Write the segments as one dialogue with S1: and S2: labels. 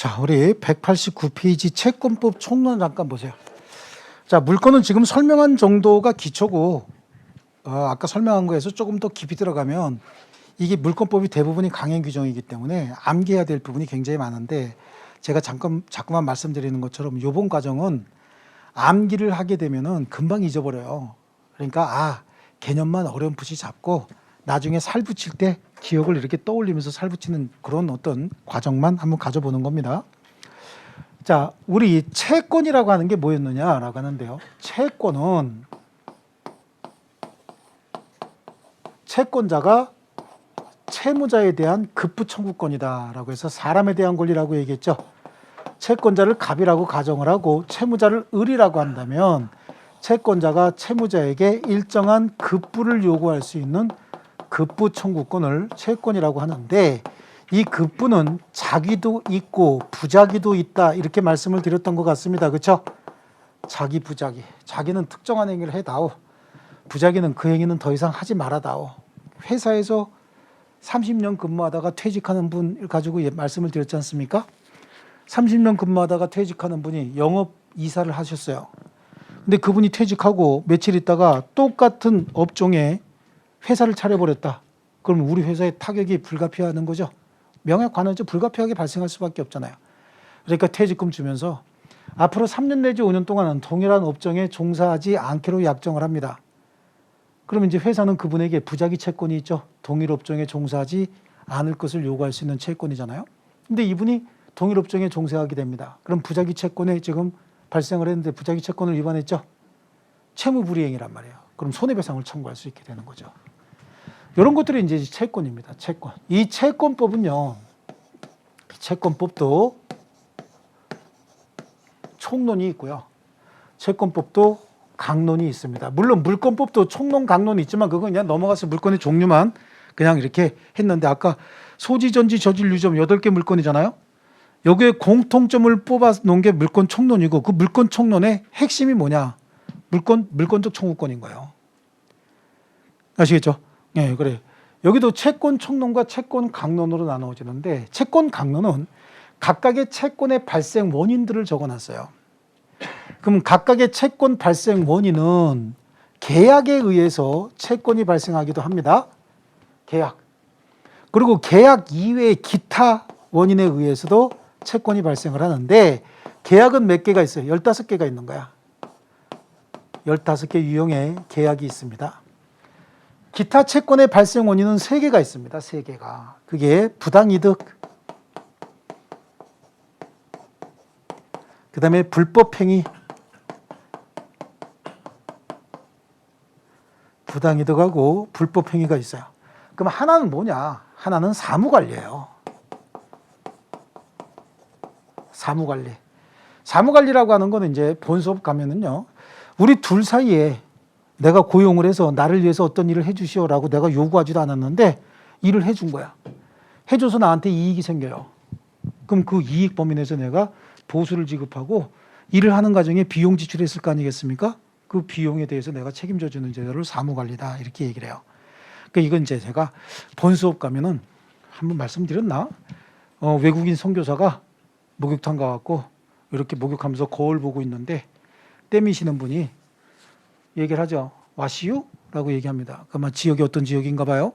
S1: 자, 우리 189페이지 채권법 총론 잠깐 보세요. 자, 물건은 지금 설명한 정도가 기초고, 아까 설명한 거에서 조금 더 깊이 들어가면 이게 물건법이 대부분이 강행 규정이기 때문에 암기해야 될 부분이 굉장히 많은데, 제가 자꾸만 말씀드리는 것처럼 이번 과정은 암기를 하게 되면은 금방 잊어버려요. 그러니까 개념만 어렴풋이 잡고 나중에 살 붙일 때 기억을 이렇게 떠올리면서 살 붙이는 그런 어떤 과정만 한번 가져보는 겁니다. 자, 우리 채권이라고 하는 게 뭐였느냐라고 하는데요. 채권은 채권자가 채무자에 대한 급부 청구권이다라고 해서 사람에 대한 권리라고 얘기했죠. 채권자를 갑이라고 가정을 하고 채무자를 을이라고 한다면 채권자가 채무자에게 일정한 급부를 요구할 수 있는 급부 청구권을 채권이라고 하는데, 이 급부는 자기도 있고 부자기도 있다 이렇게 말씀을 드렸던 것 같습니다. 그렇죠? 자기 부자기, 자기는 특정한 행위를 해다오, 부자기는 그 행위는 더 이상 하지 말아다오. 회사에서 30년 근무하다가 퇴직하는 분을 가지고 말씀을 드렸지 않습니까? 30년 근무하다가 퇴직하는 분이 영업 이사를 하셨어요. 근데 그분이 퇴직하고 며칠 있다가 똑같은 업종에 회사를 차려버렸다. 그럼 우리 회사에 타격이 불가피하는 거죠. 명예관원죄 불가피하게 발생할 수밖에 없잖아요. 그러니까 퇴직금 주면서 앞으로 3년 내지 5년 동안은 동일한 업종에 종사하지 않기로 약정을 합니다. 그러면 이제 회사는 그분에게 부자기 채권이 있죠. 동일 업종에 종사하지 않을 것을 요구할 수 있는 채권이잖아요. 근데 이분이 동일 업종에 종사하게 됩니다. 그럼 부자기 채권에 지금 발생을 했는데 부자기 채권을 위반했죠. 채무불이행이란 말이에요. 그럼 손해배상을 청구할 수 있게 되는 거죠. 이런 것들이 이제 채권입니다. 채권. 이 채권법은요, 채권법도 총론이 있고요. 채권법도 강론이 있습니다. 물론 물권법도 총론, 강론이 있지만 그건 그냥 넘어가서 물건의 종류만 그냥 이렇게 했는데, 아까 소지, 전지, 저질, 유점 8개 물건이잖아요. 여기에 공통점을 뽑아 놓은 게 물권 총론이고, 그 물권 총론의 핵심이 뭐냐? 물권적 청구권인 거예요. 아시겠죠? 예, 그래. 여기도 채권 총론과 채권 강론으로 나누어지는데, 채권 강론은 각각의 채권의 발생 원인들을 적어놨어요. 그럼 각각의 채권 발생 원인은 계약에 의해서 채권이 발생하기도 합니다. 계약. 그리고 계약 이외의 기타 원인에 의해서도 채권이 발생을 하는데, 계약은 몇 개가 있어요? 15개가 있는 거야. 15개 유형의 계약이 있습니다. 기타 채권의 발생 원인은 3개가 있습니다. 3개가. 그게 부당이득, 그 다음에 불법행위, 부당이득하고 불법행위가 있어요. 그럼 하나는 뭐냐? 하나는 사무관리예요. 사무관리. 사무관리라고 하는 거는 이제 본 수업 가면은요, 우리 둘 사이에 내가 고용을 해서 나를 위해서 어떤 일을 해주시오라고 내가 요구하지도 않았는데 일을 해준 거야. 해줘서 나한테 이익이 생겨요. 그럼 그 이익 범위 내에서 내가 보수를 지급하고 일을 하는 과정에 비용 지출했을 거 아니겠습니까? 그 비용에 대해서 내가 책임져 주는 제도를 사무관리다 이렇게 얘기를 해요. 그러니까 이건 이제 제가 본 수업 가면은 한번 말씀드렸나? 외국인 선교사가 목욕탕 가갖고 이렇게 목욕하면서 거울 보고 있는데 떼미시는 분이 얘기를 하죠. 와시유? 라고 얘기합니다. 그러면 지역이 어떤 지역인가 봐요.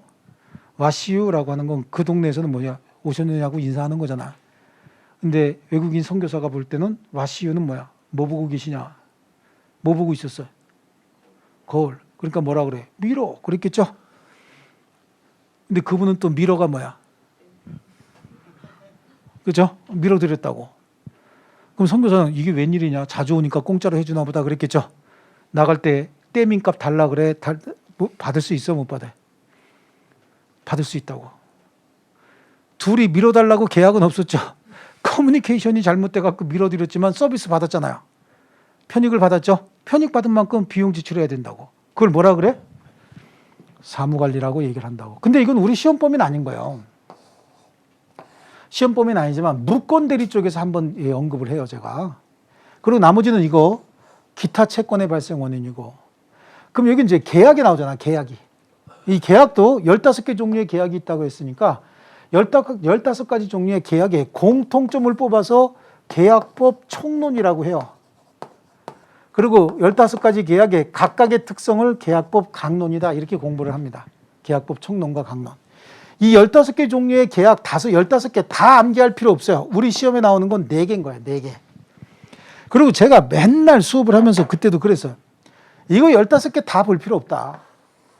S1: 와시유? 라고 하는 건 그 동네에서는 뭐냐? 오셨느냐고 인사하는 거잖아. 근데 외국인 선교사가 볼 때는 와시유는 뭐야? 뭐 보고 계시냐? 뭐 보고 있었어? 거울. 그러니까 뭐라 그래? 미러. 그랬겠죠? 근데 그분은 또 미러가 뭐야? 그죠? 미러 드렸다고. 그럼 선교사는 이게 웬일이냐? 자주 오니까 공짜로 해주나 보다 그랬겠죠? 나갈 때 떼민값 달라 그래. 받을 수 있어? 못 받아? 받을 수 있다고. 둘이 밀어달라고 계약은 없었죠. 커뮤니케이션이 잘못돼갖고 밀어드렸지만 서비스 받았잖아요. 편익을 받았죠. 편익 받은 만큼 비용 지출해야 된다고. 그걸 뭐라 그래? 사무관리라고 얘기를 한다고. 근데 이건 우리 시험 범위는 아닌 거예요. 시험 범위는 아니지만 무권대리 쪽에서 한번 언급을 해요, 제가. 그리고 나머지는 이거 기타 채권의 발생 원인이고. 그럼 여기 이제 계약이 나오잖아, 계약이. 이 계약도 15개 종류의 계약이 있다고 했으니까 15가지 종류의 계약에 공통점을 뽑아서 계약법 총론이라고 해요. 그리고 15가지 계약의 각각의 특성을 계약법 강론이다 이렇게 공부를 합니다. 계약법 총론과 강론. 이 15개 종류의 계약 15개 다 암기할 필요 없어요. 우리 시험에 나오는 건 4개인 거예요. 4개. 그리고 제가 맨날 수업을 하면서 그때도 그랬어요. 이거 15개 다 볼 필요 없다.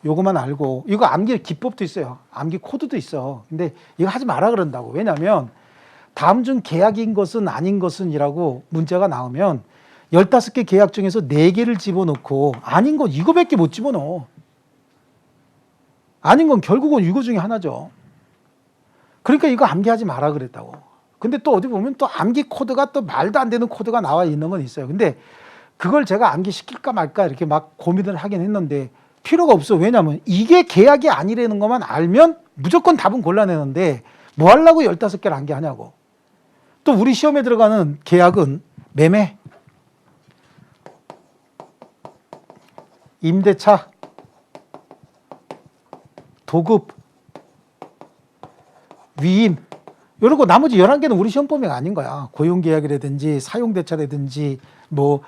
S1: 요거만 알고. 이거 암기 기법도 있어요. 암기 코드도 있어. 근데 이거 하지 마라 그런다고. 왜냐하면 다음 중 계약인 것은 아닌 것은 이라고 문제가 나오면 15개 계약 중에서 4개를 집어넣고 아닌 건 이거밖에 못 집어넣어. 아닌 건 결국은 이거 중에 하나죠. 그러니까 이거 암기하지 마라 그랬다고. 근데 또 어디 보면 또 암기 코드가 또 말도 안 되는 코드가 나와 있는 건 있어요. 근데 그걸 제가 암기시킬까 말까 이렇게 막 고민을 하긴 했는데 필요가 없어. 왜냐하면 이게 계약이 아니라는 것만 알면 무조건 답은 골라내는데 뭐 하려고 15개를 암기하냐고. 또 우리 시험에 들어가는 계약은 매매, 임대차, 도급, 위임 이러고 나머지 11개는 우리 시험 범위가 아닌 거야. 고용계약이라든지 사용대차라든지 뭐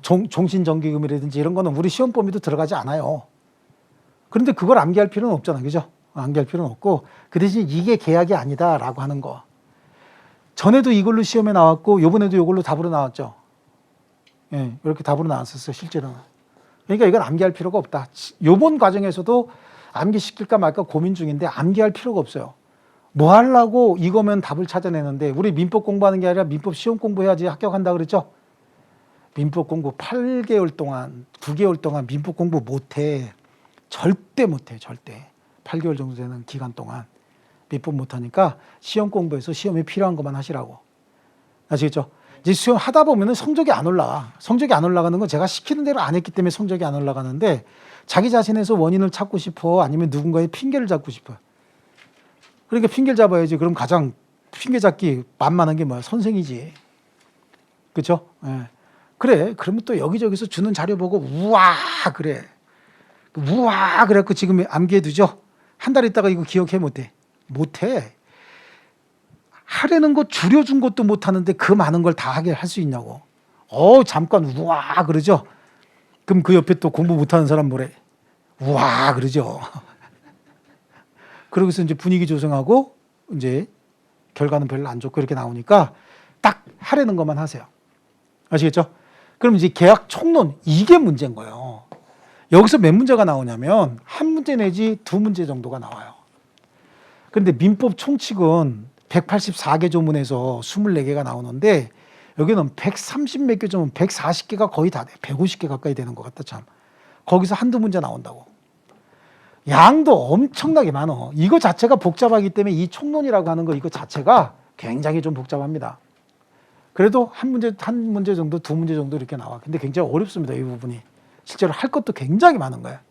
S1: 종신정기금이라든지 이런 거는 우리 시험 범위도 들어가지 않아요. 그런데 그걸 암기할 필요는 없잖아. 그죠? 암기할 필요는 없고 그 대신 이게 계약이 아니다라고 하는 거. 전에도 이걸로 시험에 나왔고 이번에도 이걸로 답으로 나왔죠. 예, 이렇게 답으로 나왔었어요. 실제로는. 그러니까 이건 암기할 필요가 없다. 이번 과정에서도 암기시킬까 말까 고민 중인데 암기할 필요가 없어요. 뭐 하려고 이거면 답을 찾아내는데 우리 민법 공부하는 게 아니라 민법 시험 공부해야지 합격한다 그랬죠? 민법 공부 8개월 동안 9개월 동안 민법 공부 못해. 절대 못해. 절대. 8개월 정도 되는 기간 동안 민법 못하니까 시험 공부해서 시험에 필요한 것만 하시라고. 아시겠죠? 이제 시험 하다 보면 성적이 안 올라가. 성적이 안 올라가는 건 제가 시키는 대로 안 했기 때문에 성적이 안 올라가는데 자기 자신에서 원인을 찾고 싶어 아니면 누군가의 핑계를 잡고 싶어. 그러니까 핑계를 잡아야지. 그럼 가장 핑계 잡기 만만한 게 뭐야? 선생이지. 그렇죠? 예. 그래. 그러면 또 여기저기서 주는 자료 보고 우와 그래. 우와 그래갖고 지금 암기해두죠. 한 달 있다가 이거 기억해 못해. 못해. 하려는 거 줄여준 것도 못하는데 그 많은 걸 다 하게 할 수 있냐고. 잠깐 우와 그러죠. 그럼 그 옆에 또 공부 못하는 사람 뭐래? 우와 그러죠. 그러고서 이제 분위기 조성하고 이제 결과는 별로 안 좋고 이렇게 나오니까 딱 하려는 것만 하세요. 아시겠죠? 그럼 이제 계약 총론 이게 문제인 거예요. 여기서 몇 문제가 나오냐면 한 문제 내지 두 문제 정도가 나와요. 그런데 민법 총칙은 184개 조문에서 24개가 나오는데 여기는 130 몇 개 조문, 140개가 거의 다 돼. 150개 가까이 되는 것 같다 참. 거기서 한두 문제 나온다고. 양도 엄청나게 많어. 이거 자체가 복잡하기 때문에 이 총론이라고 하는 거 이거 자체가 굉장히 좀 복잡합니다. 그래도 한 문제 정도, 두 문제 정도 이렇게 나와. 근데 굉장히 어렵습니다. 이 부분이. 실제로 할 것도 굉장히 많은 거야.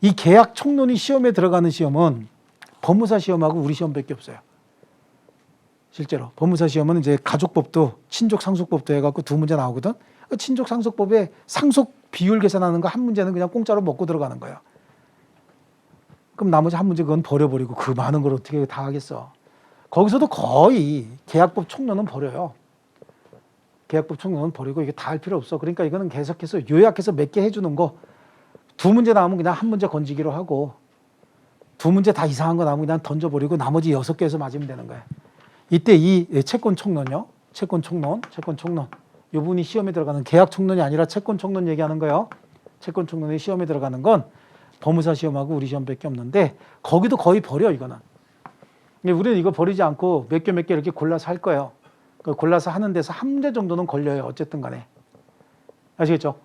S1: 이 계약 총론이 시험에 들어가는 시험은 법무사 시험하고 우리 시험밖에 없어요. 실제로. 법무사 시험은 이제 가족법도 친족 상속법도 해갖고 두 문제 나오거든. 친족 상속법에 상속 비율 계산하는 거 한 문제는 그냥 공짜로 먹고 들어가는 거예요. 그럼 나머지 한 문제 그건 버려버리고 그 많은 걸 어떻게 다 하겠어. 거기서도 거의 계약법 총론은 버려요. 계약법 총론은 버리고 이게 다 할 필요 없어. 그러니까 이거는 계속해서 요약해서 몇 개 해주는 거. 두 문제 나오면 그냥 한 문제 건지기로 하고 두 문제 다 이상한 거 나오면 그냥 던져버리고 나머지 6개에서 맞으면 되는 거야. 이때 이 채권 총론요. 채권 총론. 이 부분이 시험에 들어가는 계약 총론이 아니라 채권 총론 얘기하는 거예요. 채권 총론이 시험에 들어가는 건 법무사 시험하고 우리 시험밖에 없는데 거기도 거의 버려 이거는. 우리는 이거 버리지 않고 몇 개 이렇게 골라서 할 거예요. 골라서 하는 데서 한 문제 정도는 걸려요. 어쨌든 간에. 아시겠죠?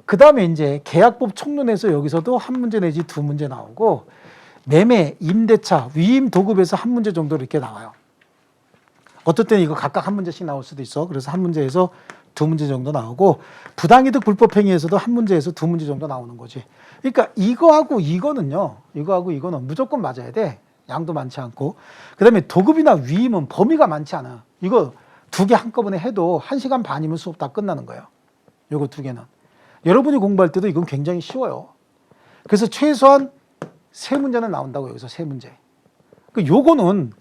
S1: 그 다음에 이제 계약법 총론에서 여기서도 한 문제 내지 두 문제 나오고 매매, 임대차, 위임, 도급에서 한 문제 정도 이렇게 나와요. 어떨 때는 이거 각각 한 문제씩 나올 수도 있어. 그래서 한 문제에서 두 문제 정도 나오고 부당이득 불법행위에서도 한 문제에서 두 문제 정도 나오는 거지. 그러니까 이거하고 이거는요. 이거하고 이거는 무조건 맞아야 돼. 양도 많지 않고. 그 다음에 도급이나 위임은 범위가 많지 않아. 이거 두 개 한꺼번에 해도 1시간 반이면 수업 다 끝나는 거예요. 요거 두 개는. 여러분이 공부할 때도 이건 굉장히 쉬워요. 그래서 최소한 세 문제는 나온다고 여기서 세 문제. 요거는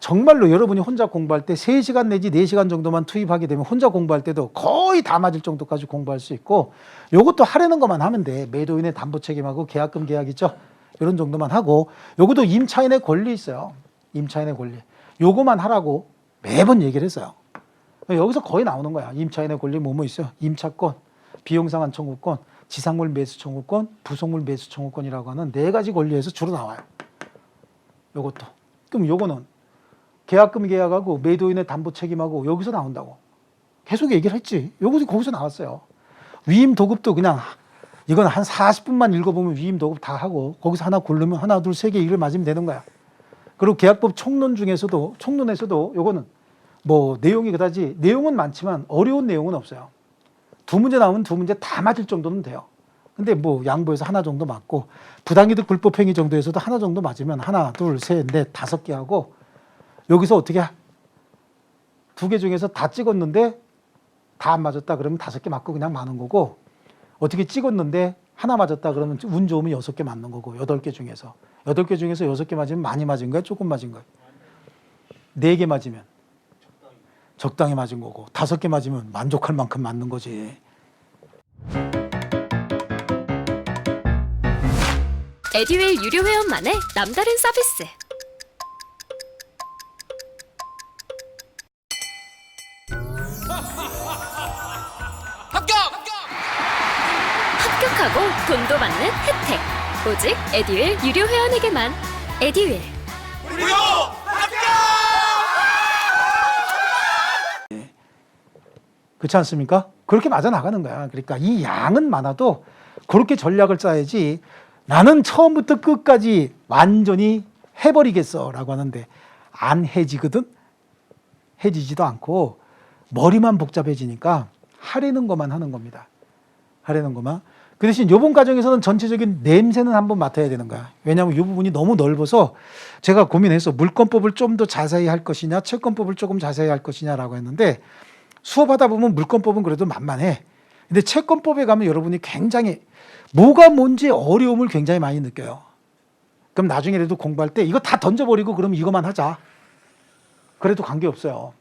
S1: 정말로 여러분이 혼자 공부할 때 3시간 내지 4시간 정도만 투입하게 되면 혼자 공부할 때도 거의 다 맞을 정도까지 공부할 수 있고, 요것도 하려는 것만 하면 돼. 매도인의 담보 책임하고 계약금 계약 있죠? 이런 정도만 하고, 요것도 임차인의 권리 있어요. 임차인의 권리. 요거만 하라고 매번 얘기를 했어요. 여기서 거의 나오는 거야. 임차인의 권리 뭐 있어요? 임차권, 비용상환 청구권, 지상물 매수 청구권, 부속물 매수 청구권이라고 하는 4가지 권리에서 주로 나와요. 요것도. 그럼 요거는 계약금 계약하고 매도인의 담보 책임하고 여기서 나온다고. 계속 얘기를 했지. 요것이 거기서 나왔어요. 위임 도급도 그냥 이건 한 40분만 읽어보면 위임 도급 다 하고 거기서 하나 고르면 하나, 둘, 3개 일을 맞으면 되는 거야. 그리고 계약법 총론 중에서도, 총론에서도 요거는 뭐 내용이 그다지, 내용은 많지만 어려운 내용은 없어요. 2문제 나오면 2문제 다 맞을 정도는 돼요. 근데 뭐 양보해서 하나 정도 맞고, 부당이득 불법행위 정도에서도 하나 정도 맞으면 하나, 둘, 셋, 넷, 5개 하고, 여기서 어떻게 2개 중에서 다 찍었는데 다 안 맞았다 그러면 5개 맞고 그냥 마는 거고, 어떻게 찍었는데 하나 맞았다 그러면 운 좋으면 6개 맞는 거고, 8개 중에서 6개 맞으면 많이 맞은 거야, 조금 맞은 거야? 4개 맞으면 적당히 맞은 거고, 5개 맞으면 만족할 만큼 맞는 거지.
S2: 에듀윌 유료 회원만의 남다른 서비스. 합격하고 돈도 받는 혜택. 오직 에듀윌 유료 회원에게만. 에듀윌.
S3: 무료 합격!
S1: 그렇지 않습니까? 그렇게 맞아 나가는 거야. 그러니까 이 양은 많아도 그렇게 전략을 짜야지, 나는 처음부터 끝까지 완전히 해버리겠어 라고 하는데 안 해지거든. 해지지도 않고 머리만 복잡해지니까 하려는 것만 하는 겁니다. 하려는 것만. 그 대신 이번 과정에서는 전체적인 냄새는 한번 맡아야 되는 거야. 왜냐하면 이 부분이 너무 넓어서 제가 고민해서 물권법을 좀 더 자세히 할 것이냐, 채권법을 조금 자세히 할 것이냐라고 했는데, 수업하다 보면 물권법은 그래도 만만해. 근데 채권법에 가면 여러분이 굉장히 뭐가 뭔지 어려움을 굉장히 많이 느껴요. 그럼 나중에라도 공부할 때 이거 다 던져버리고 그럼 이것만 하자. 그래도 관계없어요.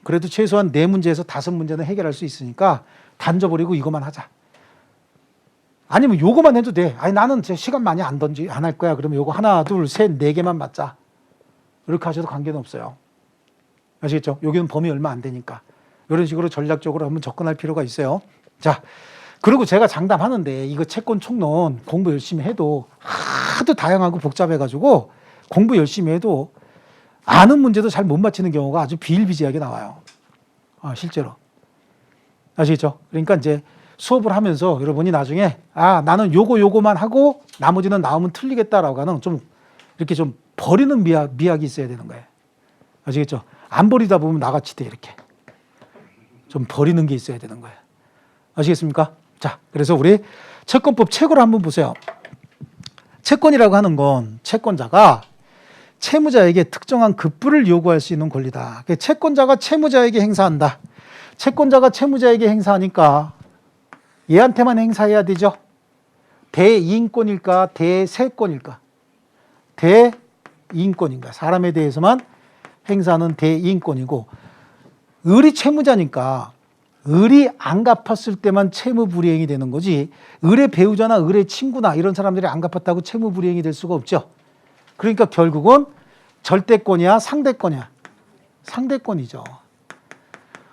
S1: 그래도 최소한 4문제에서 5문제는 해결할 수 있으니까 던져버리고 이것만 하자. 아니면 요거만 해도 돼. 아니 나는 제 시간 많이 안 할 거야. 그러면 요거 하나, 둘, 셋, 4개만 맞자. 이렇게 하셔도 관계는 없어요. 아시겠죠? 여기는 범위 얼마 안 되니까. 이런 식으로 전략적으로 한번 접근할 필요가 있어요. 자, 그리고 제가 장담하는데 이거 채권 총론 공부 열심히 해도 하도 다양하고 복잡해가지고 공부 열심히 해도 아는 문제도 잘 못 맞히는 경우가 아주 비일비재하게 나와요. 실제로. 아시겠죠? 그러니까 이제 수업을 하면서 여러분이 나중에 나는 요거만 하고 나머지는 나오면 틀리겠다라고 하는 좀 이렇게 좀 버리는 미학이 있어야 되는 거예요. 아시겠죠? 안 버리다 보면 나같이 돼 이렇게. 좀 버리는 게 있어야 되는 거예요. 아시겠습니까? 자, 그래서 우리 채권법 책으로 한번 보세요. 채권이라고 하는 건 채권자가 채무자에게 특정한 급부를 요구할 수 있는 권리다. 채권자가 채무자에게 행사한다. 채권자가 채무자에게 행사하니까 얘한테만 행사해야 되죠. 대이인권일까? 대세권일까? 대이인권인가? 사람에 대해서만 행사하는 대이인권이고, 을이 채무자니까 을이 안 갚았을 때만 채무불이행이 되는 거지, 을의 배우자나 을의 친구나 이런 사람들이 안 갚았다고 채무불이행이 될 수가 없죠. 그러니까 결국은 절대권이야, 상대권이야? 상대권이죠.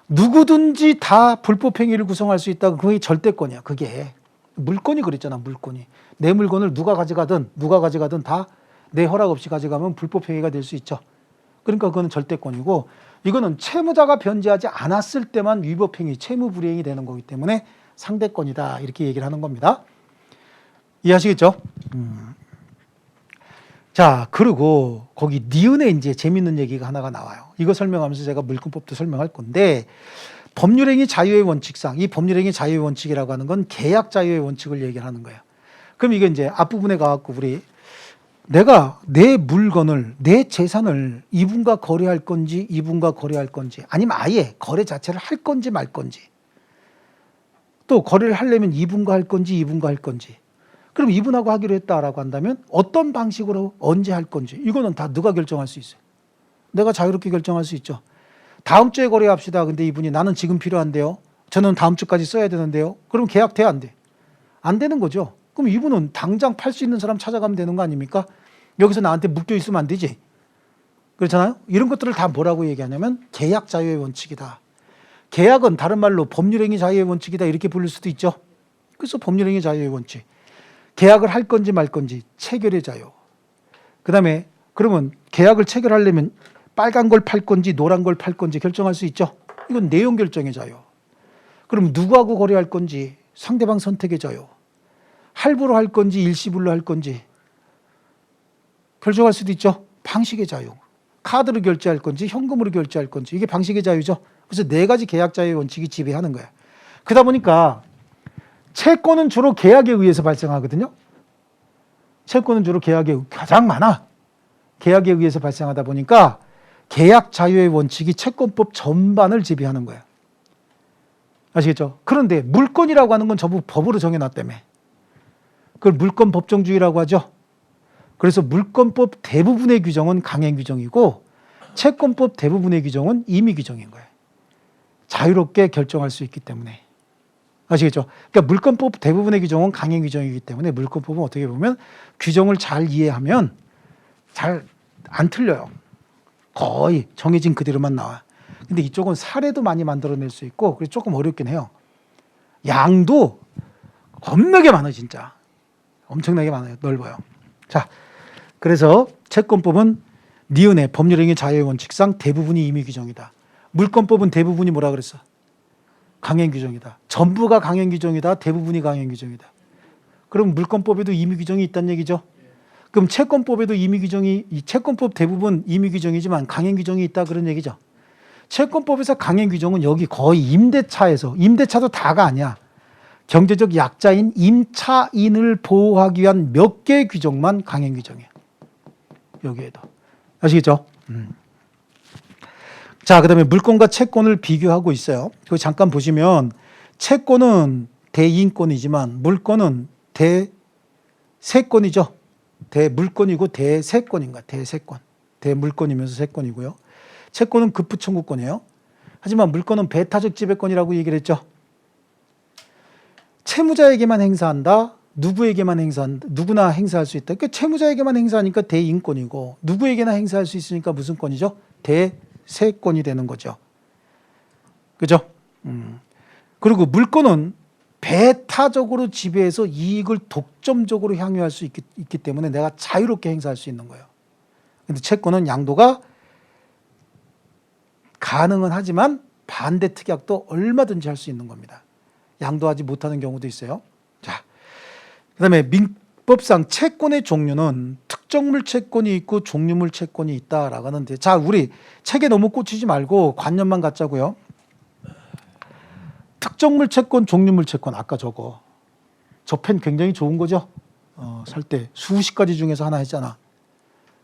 S1: 누구든지 다 불법행위를 구성할 수 있다고, 그게 절대권이야. 그게 물건이 그랬잖아. 물건이 내 물건을 누가 가져가든 다 내 허락 없이 가져가면 불법행위가 될 수 있죠. 그러니까 그거는 절대권이고, 이거는 채무자가 변제하지 않았을 때만 위법행위, 채무불이행이 되는 거기 때문에 상대권이다, 이렇게 얘기를 하는 겁니다. 이해하시겠죠? 자, 그리고 거기 니은에 이제 재밌는 얘기가 하나가 나와요. 이거 설명하면서 제가 물권법도 설명할 건데, 법률행위 자유의 원칙상, 이 법률행위 자유의 원칙이라고 하는 건 계약 자유의 원칙을 얘기를 하는 거예요. 그럼 이게 이제 앞부분에 가갖고 내가 내 물건을, 내 재산을 이분과 거래할 건지, 이분과 거래할 건지, 아니면 아예 거래 자체를 할 건지 말 건지, 또 거래를 하려면 이분과 할 건지, 이분과 할 건지. 그럼 이분하고 하기로 했다라고 한다면 어떤 방식으로 언제 할 건지 이거는 다 누가 결정할 수 있어요. 내가 자유롭게 결정할 수 있죠. 다음 주에 거래합시다. 근데 이분이 나는 지금 필요한데요. 저는 다음 주까지 써야 되는데요. 그럼 계약 돼, 안 돼? 안 되는 거죠. 그럼 이분은 당장 팔 수 있는 사람 찾아가면 되는 거 아닙니까? 여기서 나한테 묶여 있으면 안 되지. 그렇잖아요. 이런 것들을 다 뭐라고 얘기하냐면 계약 자유의 원칙이다. 계약은 다른 말로 법률행위 자유의 원칙이다 이렇게 부를 수도 있죠. 그래서 법률행위 자유의 원칙. 계약을 할 건지 말 건지 체결의 자유. 그다음에 그러면 계약을 체결하려면 빨간 걸 팔 건지 노란 걸 팔 건지 결정할 수 있죠. 이건 내용 결정의 자유. 그럼 누구하고 거래할 건지 상대방 선택의 자유. 할부로 할 건지 일시불로 할 건지 결정할 수도 있죠. 방식의 자유. 카드로 결제할 건지 현금으로 결제할 건지 이게 방식의 자유죠. 그래서 네 가지 계약 자유의 원칙이 지배하는 거예요. 그러다 보니까 채권은 주로 계약에 의해서 발생하거든요. 채권은 주로 계약에 가장 많아. 계약에 의해서 발생하다 보니까 계약 자유의 원칙이 채권법 전반을 지배하는 거예요. 아시겠죠? 그런데 물권이라고 하는 건 전부 법으로 정해놨다며. 그걸 물권 법정주의라고 하죠. 그래서 물권법 대부분의 규정은 강행 규정이고 채권법 대부분의 규정은 임의 규정인 거예요. 자유롭게 결정할 수 있기 때문에. 아시겠죠? 그러니까 물권법 대부분의 규정은 강행 규정이기 때문에 물권법은 어떻게 보면 규정을 잘 이해하면 잘 안 틀려요. 거의 정해진 그대로만 나와. 근데 이쪽은 사례도 많이 만들어낼 수 있고 그래서 조금 어렵긴 해요. 양도 겁나게 많아요, 진짜. 엄청나게 많아요. 넓어요. 자, 그래서 채권법은 니은의 법률행위 자유의 원칙상 대부분이 임의 규정이다. 물권법은 대부분이 뭐라 그랬어? 강행 규정이다. 전부가 강행 규정이다. 대부분이 강행 규정이다. 그럼 물권법에도 임의 규정이 있다는 얘기죠. 그럼 채권법에도 임의 규정이 채권법 대부분 임의 규정이지만 강행 규정이 있다 그런 얘기죠. 채권법에서 강행 규정은 여기 거의 임대차에서 임대차도 다가 아니야. 경제적 약자인 임차인을 보호하기 위한 몇 개의 규정만 강행 규정이에요. 여기에도. 아시겠죠? 자, 그다음에 물권과 채권을 비교하고 있어요. 그거 잠깐 보시면 채권은 대인권이지만 물권은 대세권이죠. 대물권이고 대세권인 거야. 대세권. 대물권이면서 세권이고요. 채권은 급부 청구권이에요. 하지만 물권은 배타적 지배권이라고 얘기를 했죠. 채무자에게만 행사한다. 누구에게만 행사한다. 누구나 행사할 수 있다. 그러니까 채무자에게만 행사하니까 대인권이고 누구에게나 행사할 수 있으니까 무슨 권이죠? 대세권이 되는 거죠. 그죠? 그리고 물권은 배타적으로 지배해서 이익을 독점적으로 향유할 수 있기 때문에 내가 자유롭게 행사할 수 있는 거예요. 근데 채권은 양도가 가능은 하지만 반대 특약도 얼마든지 할 수 있는 겁니다. 양도하지 못하는 경우도 있어요. 자, 그다음에 민법상 채권의 종류는 특정물 채권이 있고 종류물 채권이 있다라고 하는데, 자, 우리 책에 너무 꽂히지 말고 관념만 갖자고요. 특정물 채권, 종류물 채권 아까 저거 저 펜 굉장히 좋은 거죠. 살 때 수십 가지 중에서 하나 했잖아.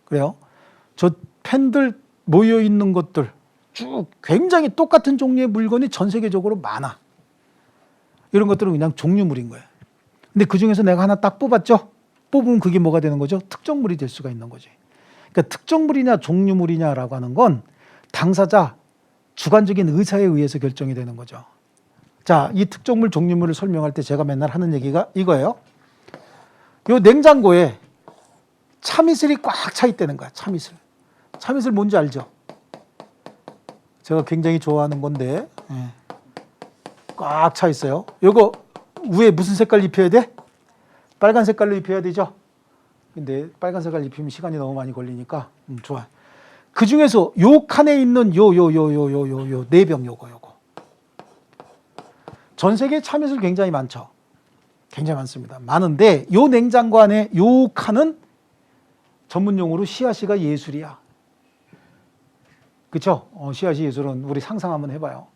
S1: 그래요? 저 펜들 모여 있는 것들 쭉 굉장히 똑같은 종류의 물건이 전 세계적으로 많아. 이런 것들은 그냥 종류물인 거예요. 근데 그 중에서 내가 하나 딱 뽑았죠? 뽑으면 그게 뭐가 되는 거죠? 특정물이 될 수가 있는 거지. 그러니까 특정물이냐 종류물이냐라고 하는 건 당사자 주관적인 의사에 의해서 결정이 되는 거죠. 자, 이 특정물 종류물을 설명할 때 제가 맨날 하는 얘기가 이거예요. 요 냉장고에 참이슬이 꽉 차 있다는 거야. 참이슬. 참이슬 뭔지 알죠? 제가 굉장히 좋아하는 건데 꽉 차 있어요. 요거 위에 무슨 색깔 입혀야 돼? 빨간 색깔로 입혀야 되죠? 근데 빨간 색깔 입히면 시간이 너무 많이 걸리니까 좋아. 그 중에서 요 칸에 있는 요 네 병 요거 전 세계에 참이슬 굉장히 많죠. 굉장히 많습니다. 많은데 요 냉장고 안에 요 칸은 전문 용어로 씨앗이가 예술이야. 그렇죠? 씨앗이 예술은 우리 상상 한번 해봐요.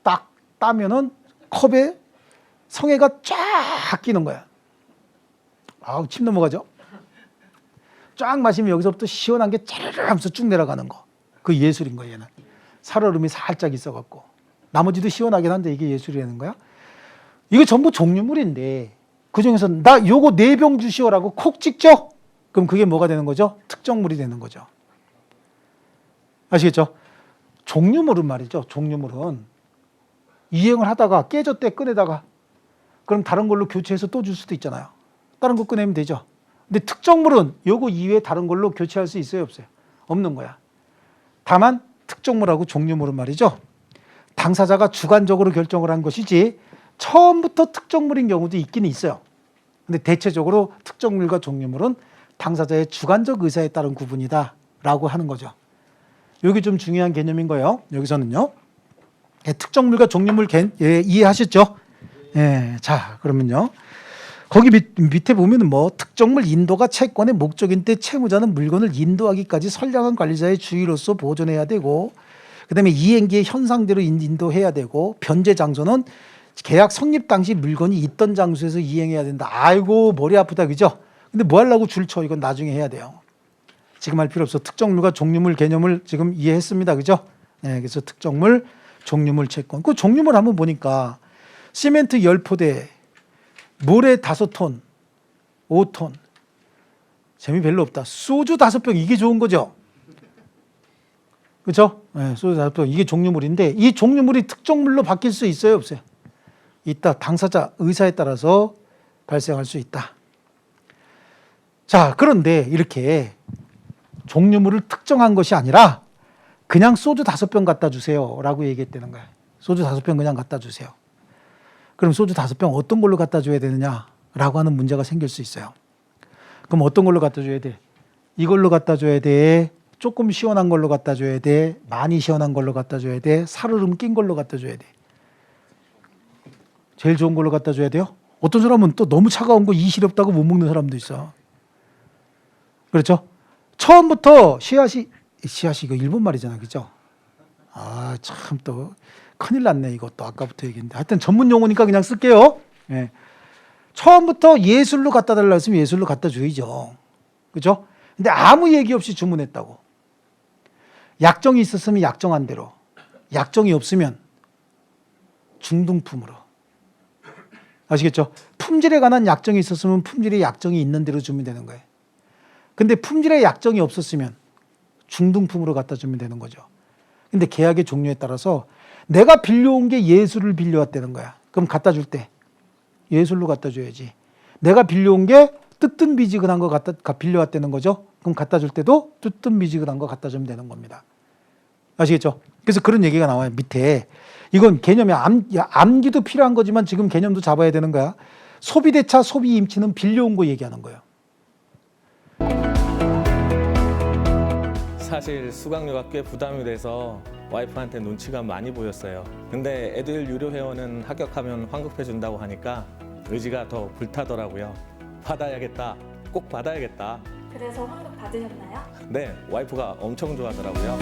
S1: 딱 따면은 컵에 성에가 쫙 끼는 거야. 아우, 침 넘어가죠? 쫙 마시면 여기서부터 시원한 게 짜르르 하면서 쭉 내려가는 거. 그 예술인 거야, 얘는. 살얼음이 살짝 있어갖고. 나머지도 시원하긴 한데 이게 예술이라는 거야. 이거 전부 종류물인데 그중에서 나 요거 4병 주시오라고 콕 찍죠? 그럼 그게 뭐가 되는 거죠? 특정물이 되는 거죠. 아시겠죠? 종류물은 말이죠. 종류물은 이행을 하다가 깨졌대 꺼내다가 그럼 다른 걸로 교체해서 또 줄 수도 있잖아요. 다른 거 꺼내면 되죠. 근데 특정물은 요거 이외에 다른 걸로 교체할 수 있어요? 없어요? 없는 거야. 다만 특정물하고 종류물은 말이죠. 당사자가 주관적으로 결정을 한 것이지 처음부터 특정물인 경우도 있기는 있어요. 근데 대체적으로 특정물과 종류물은 당사자의 주관적 의사에 따른 구분이다 라고 하는 거죠. 여기 좀 중요한 개념인 거예요. 여기서는요. 특정물과 종류물 이해하셨죠? 예, 자, 그러면요. 거기 밑에 보면은 뭐 특정물 인도가 채권의 목적인데 채무자는 물건을 인도하기까지 선량한 관리자의 주의로서 보존해야 되고, 그다음에 이행기의 현상대로 인도해야 되고, 변제 장소는 계약 성립 당시 물건이 있던 장소에서 이행해야 된다. 아이고 머리 아프다 그죠? 근데 뭐 하려고 줄 쳐? 이건 나중에 해야 돼요. 지금 할 필요 없어. 특정물과 종류물 개념을 지금 이해했습니다. 그죠? 네, 그래서 특정물, 종류물 채권. 그 종류물 한번 보니까 시멘트 10포대, 모래 5톤, 5톤. 재미 별로 없다. 소주 5병 이게 좋은 거죠? 그렇죠? 네, 소주 5병 이게 종류물인데 이 종류물이 특정물로 바뀔 수 있어요? 없어요? 있다. 당사자 의사에 따라서 발생할 수 있다. 자, 그런데 이렇게 종류물을 특정한 것이 아니라 그냥 소주 5병 갖다 주세요 라고 얘기했다는 거예요. 소주 5병 그냥 갖다 주세요. 그럼 소주 5병 어떤 걸로 갖다 줘야 되느냐라고 하는 문제가 생길 수 있어요. 그럼 어떤 걸로 갖다 줘야 돼? 이걸로 갖다 줘야 돼? 조금 시원한 걸로 갖다 줘야 돼? 많이 시원한 걸로 갖다 줘야 돼? 살얼음 낀 걸로 갖다 줘야 돼? 제일 좋은 걸로 갖다 줘야 돼요? 어떤 사람은 또 너무 차가운 거 이 시렵다고 못 먹는 사람도 있어. 그렇죠? 처음부터 씨앗이 이거 일본 말이잖아. 그죠? 아, 참 또 큰일 났네. 이것도 아까부터 얘기했는데. 하여튼 전문 용어니까 그냥 쓸게요. 예. 처음부터 예술로 갖다 달라 했으면 예술로 갖다 줘야죠. 그죠? 근데 아무 얘기 없이 주문했다고. 약정이 있었으면 약정한 대로. 약정이 없으면 중등품으로. 아시겠죠? 품질에 관한 약정이 있었으면 품질의 약정이 있는 대로 주면 되는 거예요. 근데 품질의 약정이 없었으면 중등품으로 갖다 주면 되는 거죠. 근데 계약의 종류에 따라서 내가 빌려온 게 예술을 빌려왔다는 거야. 그럼 갖다 줄 때 예술로 갖다 줘야지. 내가 빌려온 게 뜨뜻미지근한 거 빌려왔다는 거죠. 그럼 갖다 줄 때도 뜨뜻미지근한 거 갖다 주면 되는 겁니다. 아시겠죠? 그래서 그런 얘기가 나와요. 밑에. 이건 개념이 암기도 필요한 거지만 지금 개념도 잡아야 되는 거야. 소비대차, 소비임치는 빌려온 거 얘기하는 거예요.
S4: 사실 수강료가 꽤 부담이 돼서 와이프한테 눈치가 많이 보였어요. 근데 에듀윌 유료 회원은 합격하면 환급해 준다고 하니까 의지가 더 불타더라고요. 받아야겠다. 꼭 받아야겠다.
S5: 그래서 환급 받으셨나요?
S4: 네, 와이프가 엄청 좋아하더라고요.